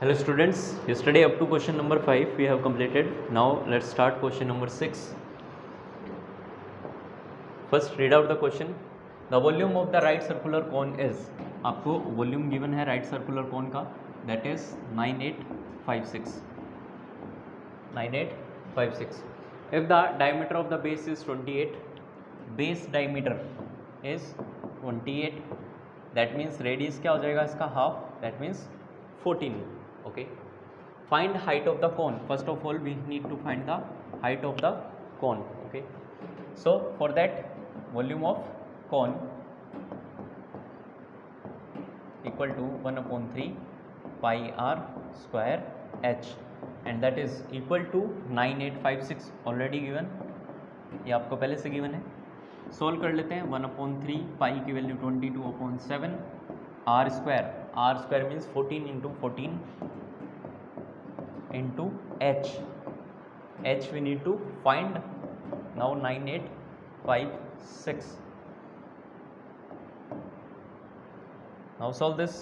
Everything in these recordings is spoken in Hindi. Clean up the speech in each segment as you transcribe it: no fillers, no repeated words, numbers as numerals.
Hello students, yesterday up to question number 5 we have completed. Now let's start question number 6. First read out the question. The volume of the right circular cone is, आपको वॉल्यूम गिवन है राइट सर्कुलर कोन का, that is 9856. If the diameter of the base is 28, base diameter is 28, that means radius क्या हो जाएगा इसका half, that means 14. Okay, find height of the cone. First of all we need to find the height of the cone. Okay, so for that volume of cone equal to 1/3 pi r square h, and that is equal to 9856 already given, ये आपको पहले से गिवन है. सोल्व कर लेते हैं. 1/3 पाई की value 22/7 r square means 14 into 14 into h we need to find now 9856. now solve this.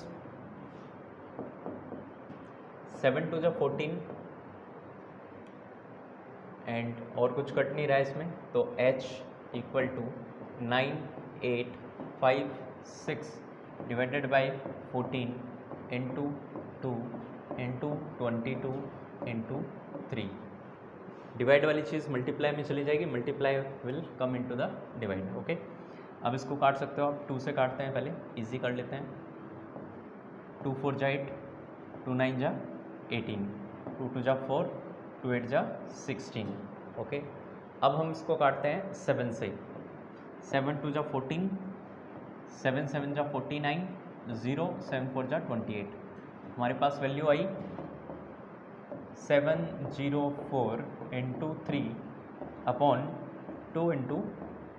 7 to the 14 and और कुछ कट नहीं रहा है इसमें, तो h equal to 9856 divided by 14 into 2 into 22 into 3. Divide वाली चीज़ मल्टीप्लाई में चली जाएगी, multiply will come into the divide. Okay, अब इसको काट सकते हो आप. 2 से काटते हैं, पहले इजी कर लेते हैं. 2 4 जा 8, 2 9 जा 18, 2 2 जा 4, 2 8 जा 16. ओके, अब हम इसको काटते हैं 7 से. 7 2 जा 14, 7 7 जा 49, 0 7 4 जा 28. हमारे पास वैल्यू आई 704 इंटू 3 अपॉन 2 इंटू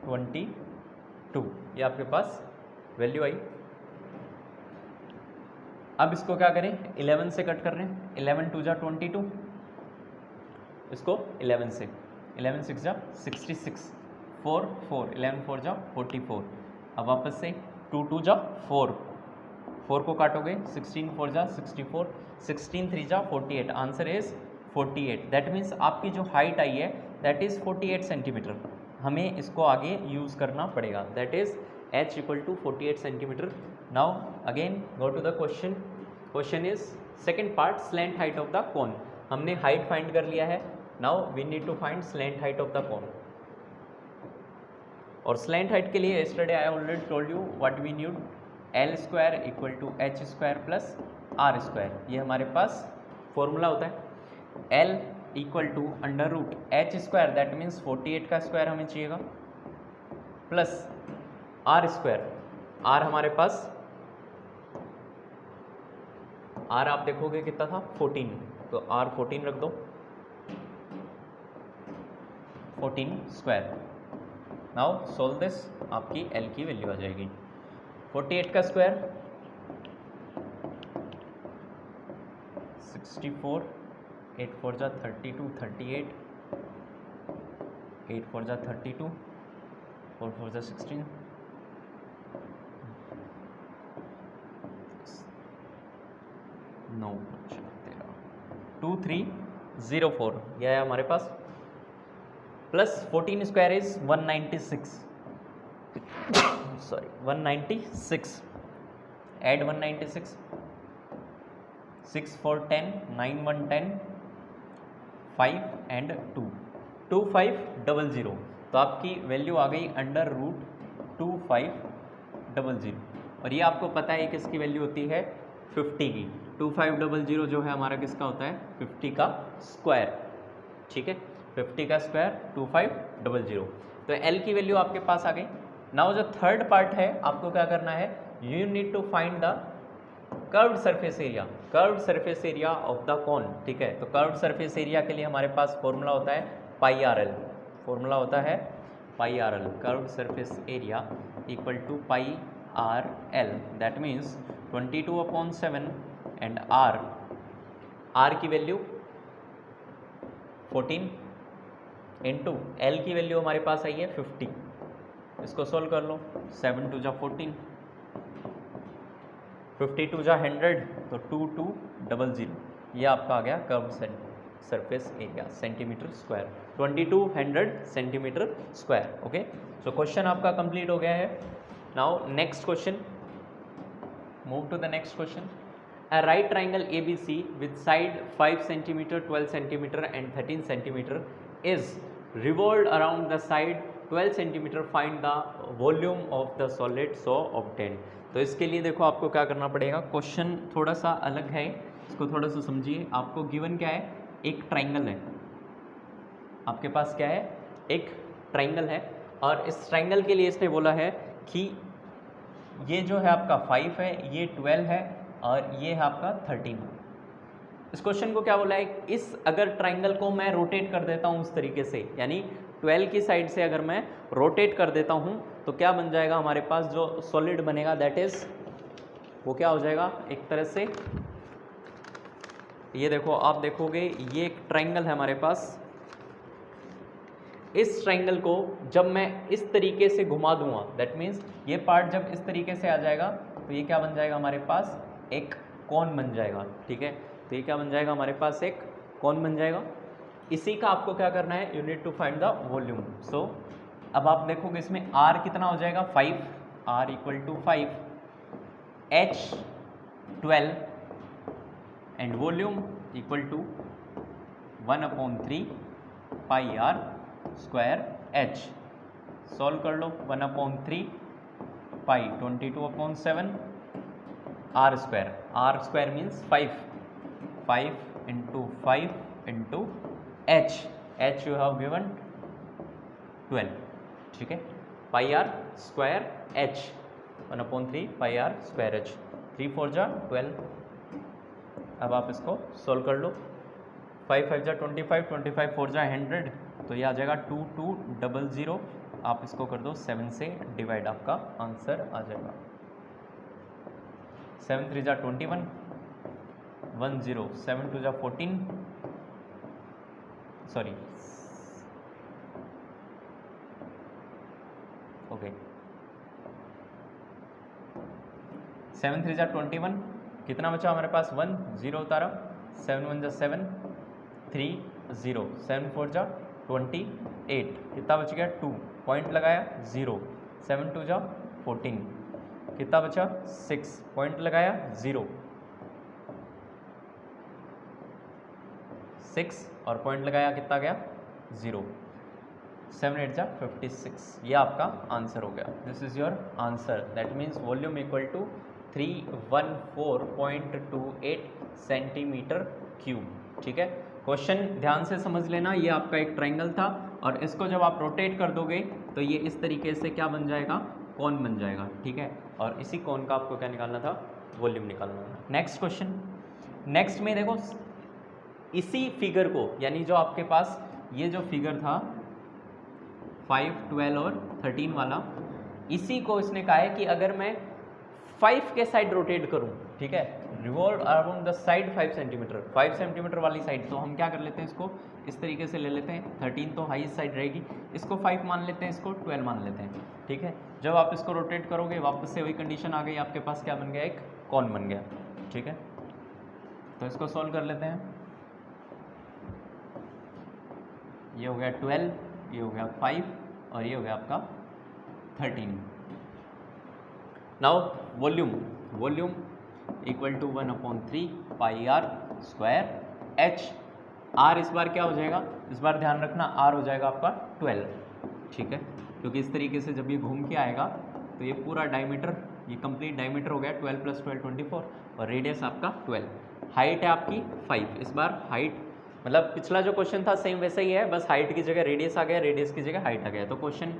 22. ये आपके पास वैल्यू आई. अब इसको क्या करें, 11 से कट कर रहे हैं. 11 2 जा 22, इसको 11 से, 11 6 जा 66, 4 4, 11 4 जा 44. अब वापस से 2 2 जा 4, 4 को काटोगे, 16 4 जा 64, 16 3 जा 48. Answer is 48. दैट मीन्स आपकी जो हाइट आई है दैट इज़ 48 सेंटीमीटर. हमें इसको आगे यूज़ करना पड़ेगा. That is h equal to 48 centimetre. Now again go to the question. Question is second part, slant height of the cone. हमने हाइट फाइंड कर लिया है. Now we need to find slant height of the cone. और स्लैंट हाइट के लिए yesterday I already told you what we need. L square equal to H square plus R square. ये हमारे पास फॉर्मूला होता है. L equal to under root H square, that means 48 का स्क्वायर हमें चाहिएगा, प्लस आर स्क्वायर. आर हमारे पास, आर आप देखोगे कितना था 14, तो आर 14 रख दो, 14 स्क्वायर. Now solve this. आपकी एल की वैल्यू आ जाएगी 48 का स्क्वायर 64, 8 4 जा 32, 38, 8 4 जा 32, 4 4 जा 16, 9 13, 2 3 0 4. यह है हमारे पास, plus 14 square is 196, sorry 196. Add 196, 6 4 10, 9 1 10, 5 and 2, 2500. तो आपकी वैल्यू आ गई अंडर रूट 2500. और ये आपको पता है किसकी वैल्यू होती है, 50 की. 2500 जो है हमारा किसका होता है, 50 का स्क्वायर. ठीक है, 50 का स्क्वायर 2500. तो एल की वैल्यू आपके पास आ गई. नाउ जो थर्ड पार्ट है, आपको क्या करना है, you need to find the curved surface area. Curved surface area of the cone. ठीक है, तो कर्व्ड सरफेस एरिया के लिए हमारे पास फॉर्मूला होता है पाई आर एल. फॉर्मूला होता है pi R L. Curved surface area equal to pi R L. That means 22/7 and R की वैल्यू 14 इंटू एल की वैल्यू हमारे पास आई है 50. इसको सोल्व कर लो. 7 2 जा 14, 52 जा 100, तो 2 2 2200, ये आपका आ गया curve surface area centimetre square, 2200 centimetre square. Okay, so question आपका कंप्लीट हो गया है। Now next question, move to the next question. A right triangle ABC with side 5 cm, 12 cm and 13 cm is revolved around the side 12 cm. Find the volume of the solid so obtained. तो इसके लिए देखो आपको क्या करना पड़ेगा, क्वेश्चन थोड़ा सा अलग है, इसको थोड़ा सा समझिए। आपको गिवन क्या है, एक ट्राइंगल है, आपके पास क्या है, एक ट्राइंगल है, और इस ट्राइंगल के लिए इसने बोला है कि ये जो है आपका 5 है, ये 12 है, और ये है आपका 13। इस क्वेश्चन को क्या बोला है, इस अगर ट्राइंगल को मैं रोटेट कर देता हूँ उस तरीके से, यानी 12 की साइड से अगर मैं रोटेट कर देता हूँ तो क्या बन जाएगा हमारे पास, जो सॉलिड बनेगा दैट इज, वो क्या हो जाएगा, एक तरह से ये देखो, आप देखोगे ये एक ट्राइंगल है हमारे पास, इस ट्राइंगल को जब मैं इस तरीके से घुमा दूंगा, दैट मीन्स ये पार्ट जब इस तरीके से आ जाएगा तो ये क्या बन जाएगा हमारे पास, एक कॉन बन जाएगा। ठीक है, तो ये क्या बन जाएगा हमारे पास, एक कॉन बन जाएगा। इसी का आपको क्या करना है, you need to find the volume. So अब आप देखोगे इसमें r कितना हो जाएगा, 5, r इक्वल टू 5, h 12 एंड volume equal to 1/3 pi r square h। Solve कर लो, 1/3 pi 22/7 r square means 5 into 5 into h you have given 12। ठीक है, pi r square h 1/3 pi r square h, 3 4 जा 12। अब आप इसको सोल्व कर लो, 5 5 जा 25, 25 4 जा 100, तो ये आ जाएगा 2200। आप इसको कर दो 7 से डिवाइड, आपका आंसर आ जाएगा 7 3 जा 21, 10, 7 2 जा 14, सॉरी ओके 7 3 जा 21, कितना बचा हमारे पास, 1 0 उतारा, 7 1 जा 7, 3 0, 7 4 जा 28, कितना बच गया 2, पॉइंट लगाया 0, 7 2 जा 14, कितना बचा 6, पॉइंट लगाया 0, 6 और पॉइंट लगाया कितना गया 0, 7 8 जा 56। ये आपका आंसर हो गया, this is your answer, that means volume equal to 314.28 centimetre cube. ठीक है, क्वेश्चन ध्यान से समझ लेना, ये आपका एक ट्राइंगल था, और इसको जब आप रोटेट कर दोगे तो ये इस तरीके से क्या बन जाएगा, कॉन बन जाएगा। ठीक है, और इसी कॉन का आपको क्या निकालना था, वॉल्यूम निकालना था। नेक्स्ट क्वेश्चन, नेक्स्ट में देखो इसी फिगर को, यानी जो आपके पास ये जो फिगर था 5 12 और 13 वाला, इसी को इसने कहा है कि अगर मैं 5 के साइड रोटेट करूं, ठीक है, revolve around the side 5 centimetre, 5 centimetre वाली साइड, तो हम क्या कर लेते हैं, इसको इस तरीके से ले लेते हैं, 13 तो हाईएस्ट साइड रहेगी, इसको 5 मान लेते हैं, इसको 12 मान लेते हैं। ठीक है, जब आप इसको रोटेट करोगे वापस से वही कंडीशन आ गई, आपके पास क्या बन गया, एक कॉन बन गया। ठीक है, तो इसको सॉल्व कर लेते हैं, ये हो गया 12, ये हो गया 5 और ये हो गया आपका 13। Now volume equal to 1/3 pi r square h। r इस बार क्या हो जाएगा, इस बार ध्यान रखना r हो जाएगा आपका 12। ठीक है, क्योंकि इस तरीके से जब ये घूम के आएगा तो ये पूरा डायमीटर, ये कंप्लीट डायमीटर हो गया 12 + 12 24, और रेडियस आपका 12। हाइट है आपकी 5, इस बार हाइट मतलब पिछला जो क्वेश्चन था सेम वैसा ही है, बस हाइट की जगह रेडियस आ गया, रेडियस की जगह हाइट आ गया, तो क्वेश्चन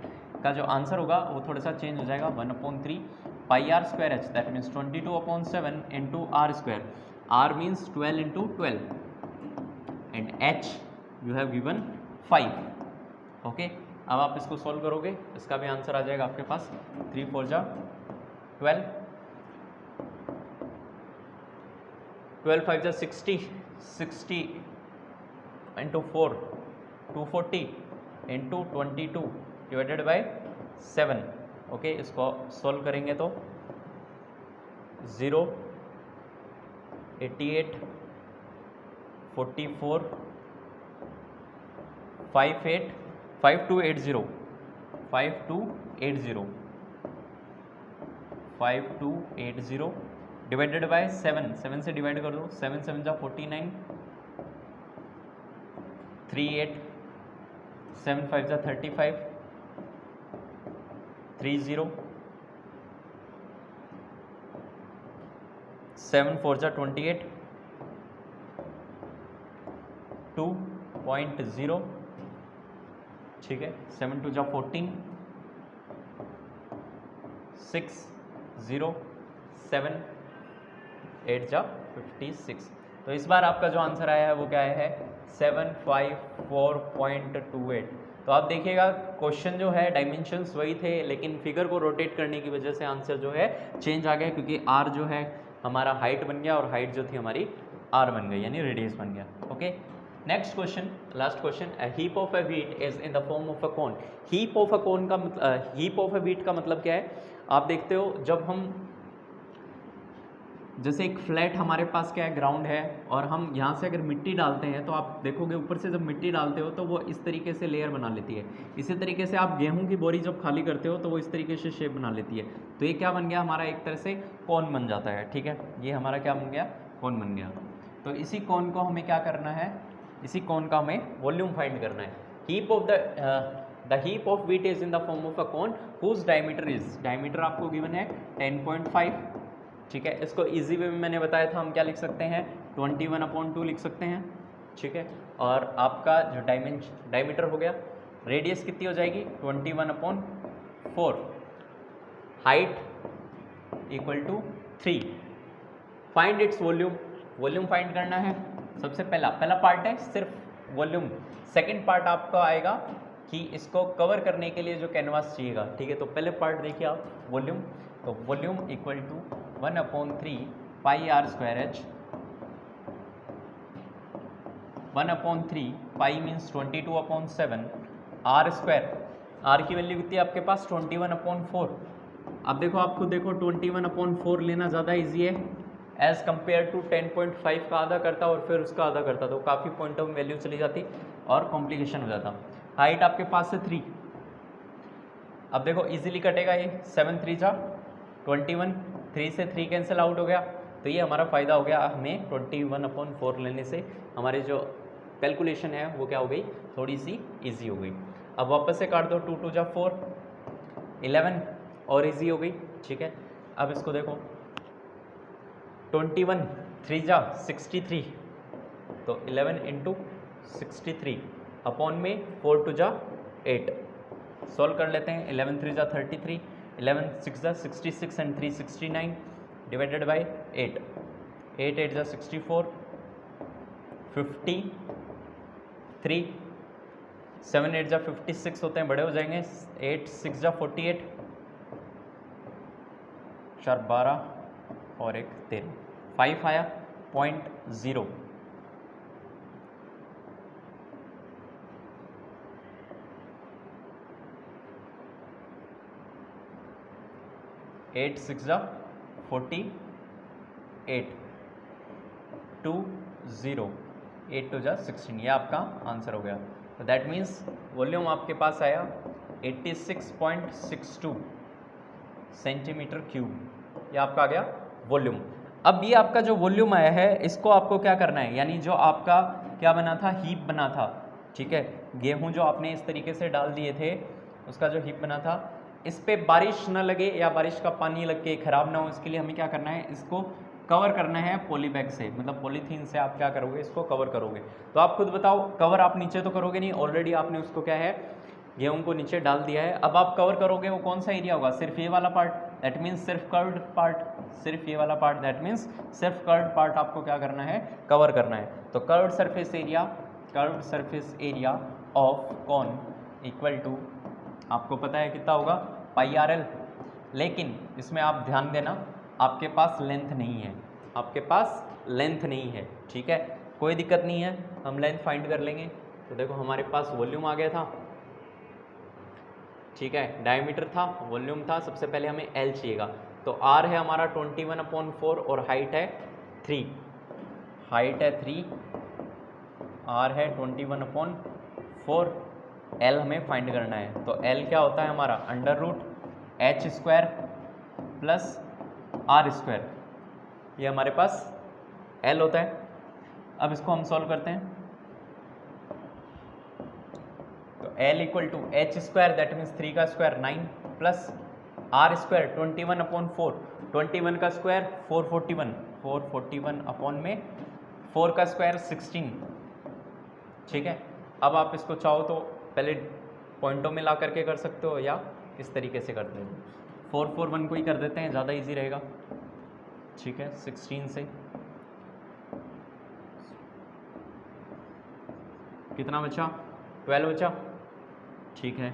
का जो आंसर होगा वो थोड़ा सा चेंज हो जाएगा, 1/3 pi r square h, that means 22/7 into r square, r means 12 into 12 and h you have given 5। Okay, अब आप इसको सॉल्व करोगे, इसका भी आंसर आ जाएगा आपके पास 3 4 जा 12, 12 5 जा 60, 60 into 4 240 into 22 divided by 7। Okay, इसको सॉल्व करेंगे तो 0 88 44 58 5280 5280 डिवाइडेड बाय 7 से डिवाइड कर दो, 7 7 जा 49 38 7 5 जा 35 30 7 4 जा 28 2.0 ठीक है, 7 2 जा 14 6 0 7 8 जा 56। तो इस बार आपका जो आंसर आया है वो क्या है 754.28। तो आप देखिएगा क्वेश्चन जो है डायमेंशंस वही थे, लेकिन फिगर को रोटेट करने की वजह से आंसर जो है चेंज आ गया, क्योंकि आर जो है हमारा हाइट बन गया और हाइट जो थी हमारी आर बन गई, यानी रेडियस बन गया। Okay, next question, last question, a heap of a wheat is in the form of a cone. Heap of a cone का मतलब, हीप ऑफ अ व्हीट का मतलब क्या है, आप देखते हो जब हम जैसे एक फ्लैट हमारे पास क्या है ग्राउंड है, और हम यहाँ से अगर मिट्टी डालते हैं तो आप देखोगे ऊपर से जब मिट्टी डालते हो तो वो इस तरीके से लेयर बना लेती है। इसी तरीके से आप गेहूं की बोरी जब खाली करते हो तो वो इस तरीके से शेप बना लेती है। तो ये क्या बन गया हमारा, एक तरह से कोन बन जाता है। ठीक है, ये हमारा क्या बन गया, कोन बन गया। तो इसी कोन को हमें क्या करना है, इसी कोन का हमें वॉल्यूम फाइंड करना है। Heap of the heap of wheat is in the form of a cone whose diameter is, diameter आपको गिवन है 10.5। ठीक है, इसको इजी वे में मैंने बताया था, हम क्या लिख सकते हैं 21/2 लिख सकते हैं। ठीक है, और आपका जो डायमीटर हो गया, रेडियस कितनी हो जाएगी 21/4, height equal to 3। Find its volume, volume find करना है। सबसे पहला पार्ट है सिर्फ वॉल्यूम। सेकंड पार्ट आपका आएगा कि इसको कवर करने के लिए जो कैनवास चाहिएगा। ठीक है, तो पहले पार्ट देखिए आप वॉल्यूम, तो volume equal to 1/3 pi R square एच। 1/3 pi means 22/7 R square. R की वैल्यू कितनी है आपके पास 21/4। अब देखो, आपको देखो 21/4 लेना ज़्यादा इजी है एज़ कम्पेयर टू 10.5 का आधा करता और फिर उसका आधा करता, तो काफ़ी पॉइंट ऑफ वैल्यू चली जाती और कॉम्प्लिकेशन हो जाता। हाइट आपके पास है 3। अब देखो इजीली कटेगा ये, 7 3 जा 21, 3 से 3 कैंसिल आउट हो गया। तो ये हमारा फ़ायदा हो गया, हमें 21/4 लेने से हमारी जो कैलकुलेशन है वो क्या हो गई, थोड़ी सी इजी हो गई। अब वापस से काट दो, 2 2 जा 4, 11 और इजी हो गई। ठीक है, अब इसको देखो 21 3 जा 63, तो 11 इंटू 63 अपॉन में 4 2 जा 8। सॉल्व कर लेते हैं, 11 3 जा 33, 11 6 जा 66 एंड 3 69 डिवाइडेड बाई 8, 8 8 जा 64, 53, 7 8 जा 56 होते हैं, बड़े हो जाएंगे, 8 6 जा 48, 4 12 और 1 13, 5 आया 0.0। 8 6 जा 48, 2 0, 8 2 जा 16, ये आपका आंसर हो गया। तो दैट मीन्स वॉल्यूम आपके पास आया 86.62 सेंटीमीटर क्यूब, ये आपका आ गया वॉल्यूम। अब ये आपका जो वॉल्यूम आया है इसको आपको क्या करना है, यानी जो आपका क्या बना था, हीप बना था। ठीक है, गेहूं जो आपने इस तरीके से डाल दिए थे, उसका जो हीप बना था, इस पे बारिश ना लगे या बारिश का पानी लग के ख़राब ना हो, इसके लिए हमें क्या करना है, इसको कवर करना है पॉली बैग से, मतलब पॉलीथीन से आप क्या करोगे, इसको कवर करोगे। तो आप खुद बताओ, कवर आप नीचे तो करोगे नहीं, ऑलरेडी आपने उसको क्या है, गेहूं को नीचे डाल दिया है। अब आप कवर करोगे, वो कौन सा एरिया होगा, सिर्फ ये वाला पार्ट, दैट मीन्स सिर्फ कर्व्ड पार्ट, सिर्फ ये वाला पार्ट, दैट मीन्स सिर्फ कर्व्ड पार्ट आपको क्या करना है, कवर करना है। तो curved surface area of cone equal to, आपको पता है कितना होगा, पाई आर एल। लेकिन इसमें आप ध्यान देना, आपके पास लेंथ नहीं है, आपके पास लेंथ नहीं है। ठीक है, कोई दिक्कत नहीं है, हम लेंथ फाइंड कर लेंगे। तो देखो हमारे पास वॉल्यूम आ गया था, ठीक है, डायमीटर था, वॉल्यूम था, सबसे पहले हमें एल चाहिएगा। तो आर है हमारा 21/4 और हाइट है 3, हाइट है 3 आर है 21/4, एल हमें फाइंड करना है। तो एल क्या होता है हमारा √h² प्लस r², ये हमारे पास एल होता है। अब इसको हम सॉल्व करते हैं। तो L equal to h² that means 3 का स्क्वायर 9 प्लस r² 21/4, 21 का स्क्वायर 441, 441 अपॉन में 4 का स्क्वायर 16। ठीक है, अब आप इसको चाहो तो पहले पॉइंटों में ला करके कर सकते हो या इस तरीके से करते हो। 441 को ही कर देते हैं, ज़्यादा इजी रहेगा। ठीक है, 16 से कितना बचा, 12 बचा। ठीक है,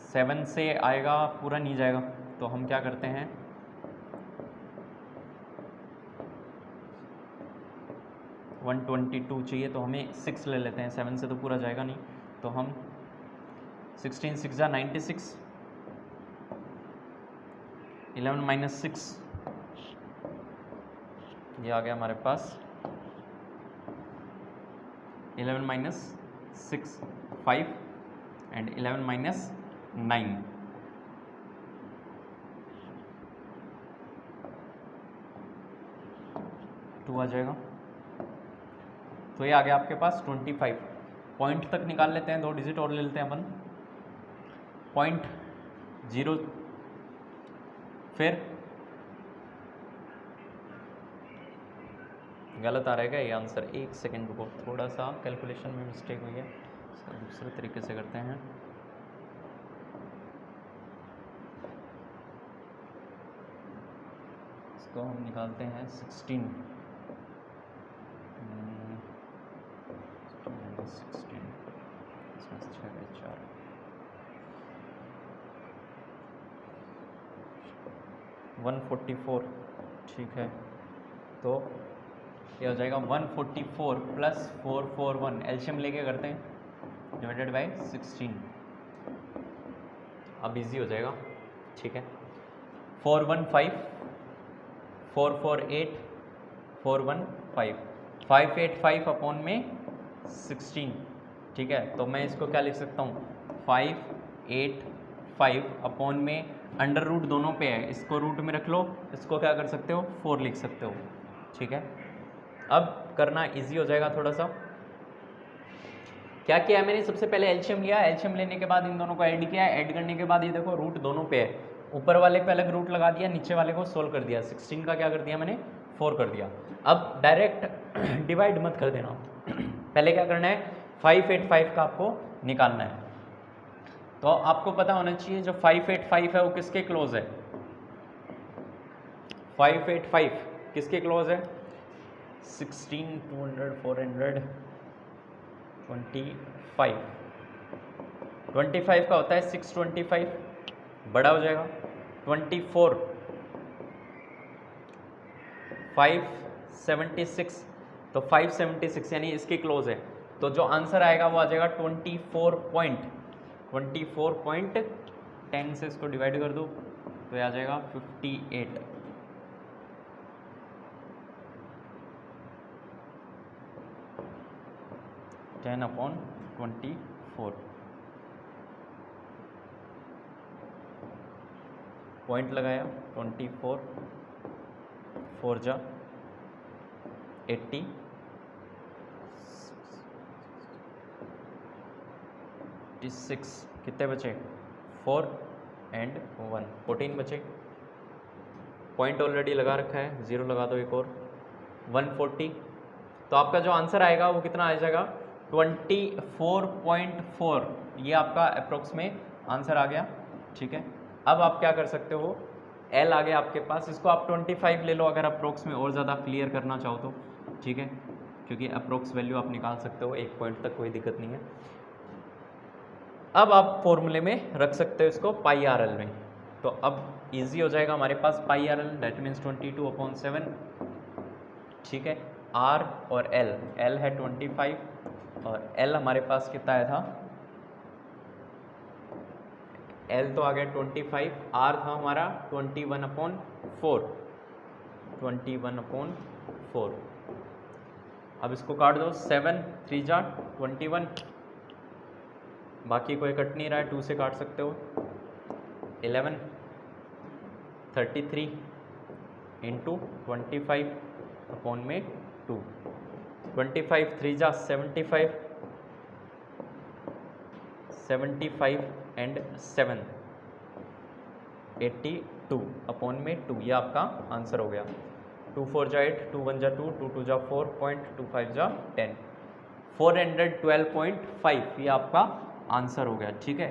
7 से आएगा, पूरा नहीं जाएगा, तो हम क्या करते हैं 122 चाहिए तो हमें 6 ले लेते हैं, 7 से तो पूरा जाएगा नहीं। तो हम 16 6 जा 96, 11 माइनस 6, ये आ गया हमारे पास 11 माइनस 6 5 एंड 11 माइनस 9, टू आ जाएगा। तो ये आ गया आपके पास 25। पॉइंट तक निकाल लेते हैं, 2 डिजिट और ले लेते हैं अपन। 0.0 फिर गलत आ रहेगा ये आंसर। 1 सेकेंड रुको, थोड़ा सा कैलकुलेशन में मिस्टेक हुई है, इसका दूसरे तरीके से करते हैं। इसको हम निकालते हैं 16 इसमें 6 4 144। ठीक है, तो ये हो जाएगा 144 प्लस 441, एलसीएम लेके करते हैं, डिवाइडेड बाय 16। अब इजी हो जाएगा। ठीक है, 415 448 415 585 अपॉन में 16। ठीक है, तो मैं इसको क्या लिख सकता हूँ 585 अपॉन में अंडर रूट दोनों पे है, इसको रूट में रख लो, इसको क्या कर सकते हो 4 लिख सकते हो। ठीक है, अब करना इजी हो जाएगा थोड़ा सा। क्या किया है मैंने, सबसे पहले एलसीएम लिया, एलसीएम लेने के बाद इन दोनों को ऐड किया, ऐड करने के बाद ये देखो रूट दोनों पे है, ऊपर वाले पे अलग रूट लगा दिया, नीचे वाले को सोल्व कर दिया। 16 का क्या कर दिया मैंने 4 कर दिया। अब डायरेक्ट डिवाइड मत कर देना, पहले क्या करना है 585 का आपको निकालना है। तो आपको पता होना चाहिए जो 585 है वो किसके क्लोज है, 585 किसके क्लोज है 16 200 400 25 का होता है 625, बड़ा हो जाएगा 24 576, तो 576 यानी इसके क्लोज है, तो जो आंसर आएगा वो आ जाएगा 24.10 से इसको डिवाइड कर दो तो ये आ जाएगा 58। 10/24 पॉइंट लगाया 24 4 जा 80 6 कितने बचे 4 एंड 1 14 बचे। पॉइंट ऑलरेडी लगा रखा है, 0 लगा दो एक और 140। तो आपका जो आंसर आएगा वो कितना आ जाएगा 24.4, ये आपका अप्रोक्स में आंसर आ गया। ठीक है, अब आप क्या कर सकते हो, एल आ गया आपके पास, इसको आप 25 ले लो अगर अप्रोक्स में और ज़्यादा क्लियर करना चाहो तो। ठीक है, क्योंकि अप्रोक्स वैल्यू आप निकाल सकते हो 1 पॉइंट तक, कोई दिक्कत नहीं है। अब आप फॉर्मूले में रख सकते हो इसको पाई आर एल में, तो अब इजी हो जाएगा हमारे पास पाई आर एल दैट मीन्स 22/7। ठीक है, आर और एल है 25 और एल हमारे पास कितना आया था, एल तो आ गया 25, आर था हमारा 21/4। 21/4। अब इसको काट दो, 7 3 जा 21, बाकी कोई कट नहीं रहा है, 2 से काट सकते हो। 11 33 इंटू 25/2, 25 3 जा 75, 75 एंड 7 82/2, ये आपका आंसर हो गया। 2 4 जा 8, 2 1 जा 2, 2 2 जा 4, 0.25 जा 10, 412.5 ये आपका आंसर हो गया। ठीक है,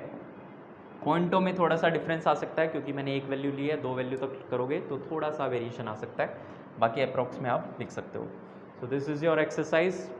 पॉइंटों में थोड़ा सा डिफरेंस आ सकता है क्योंकि मैंने एक वैल्यू ली है, 2 वैल्यू तक करोगे तो थोड़ा सा वेरिएशन आ सकता है, बाकी अप्रॉक्स में आप लिख सकते हो। So this is your exercise